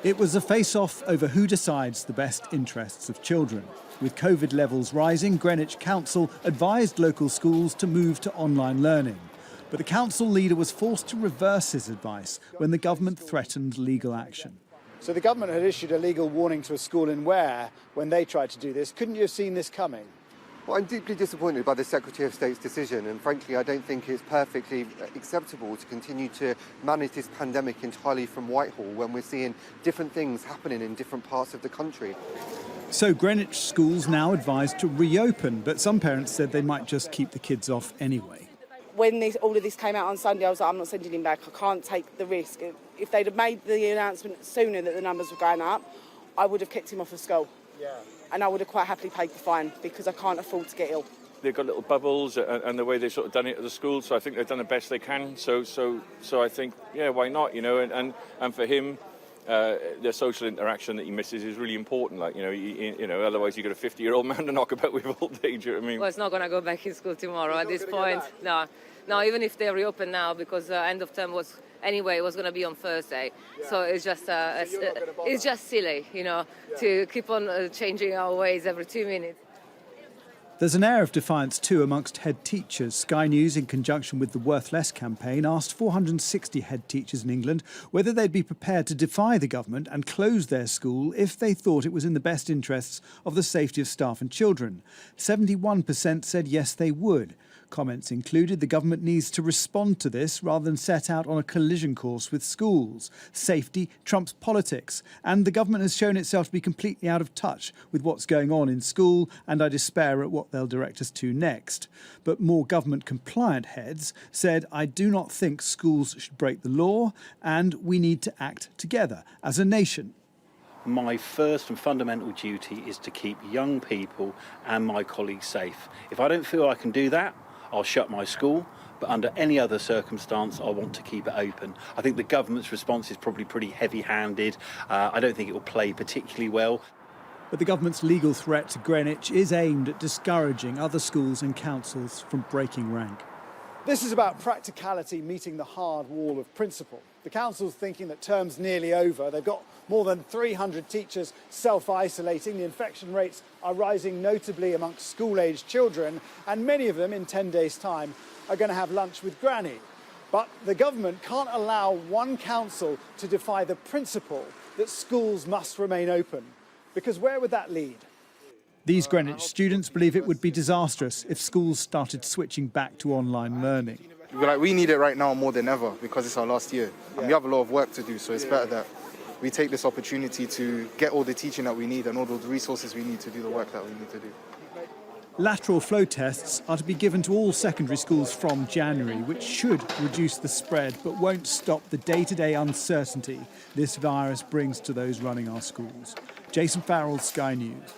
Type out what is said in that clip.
It was a face-off over who decides the best interests of children. With COVID levels rising, Greenwich Council advised local schools to move to online learning. But the council leader was forced to reverse his advice when the government threatened legal action. So the government had issued a legal warning to a school in Ware when they tried to do this. Couldn't you have seen this coming? Well, I'm deeply disappointed by the Secretary of State's decision, and frankly I don't think it's perfectly acceptable to continue to manage this pandemic entirely from Whitehall when we're seeing different things happening in different parts of the country. So Greenwich schools now advised to reopen, but some parents said they might just keep the kids off anyway. When all of this came out on Sunday, I was like, I'm not sending him back. I can't take the risk. If they'd have made the announcement sooner that the numbers were going up, I would have kept him off of school. Yeah. And I would have quite happily paid the fine because I can't afford to get ill. They've got little bubbles and the way they've sort of done it at the school, so I think they've done the best they can. So I think, yeah, why not, you know, and for him, the social interaction that he misses is really important. Like, you know, otherwise you got a 50-year-old man to knock about with all day. Do you know what I mean? Well, it's not going to go back in school tomorrow at this point. No, even if they reopen now, because end of term was going to be on Thursday. Yeah. So it's just silly, you know, to keep on changing our ways every 2 minutes. There's an air of defiance too amongst head teachers. Sky News, in conjunction with the Worth Less campaign, asked 460 head teachers in England whether they'd be prepared to defy the government and close their school if they thought it was in the best interests of the safety of staff and children. 71% said yes, they would. Comments included the government needs to respond to this rather than set out on a collision course with schools. Safety trumps politics, and the government has shown itself to be completely out of touch with what's going on in school, and I despair at what they'll direct us to next. But more government-compliant heads said, I do not think schools should break the law, and we need to act together as a nation. My first and fundamental duty is to keep young people and my colleagues safe. If I don't feel I can do that, I'll shut my school, but under any other circumstance, I want to keep it open. I think the government's response is probably pretty heavy-handed. I don't think it will play particularly well. But the government's legal threat to Greenwich is aimed at discouraging other schools and councils from breaking rank. This is about practicality meeting the hard wall of principle. The council's thinking that term's nearly over. They've got more than 300 teachers self-isolating. The infection rates are rising notably amongst school-aged children, and many of them in 10 days' time are going to have lunch with Granny. But the government can't allow one council to defy the principle that schools must remain open, because where would that lead? These Greenwich students believe it would be disastrous if schools started switching back to online learning. We need it right now more than ever because it's our last year. And we have a lot of work to do, so it's better that we take this opportunity to get all the teaching that we need and all the resources we need to do the work that we need to do. Lateral flow tests are to be given to all secondary schools from January, which should reduce the spread but won't stop the day-to-day uncertainty this virus brings to those running our schools. Jason Farrell, Sky News.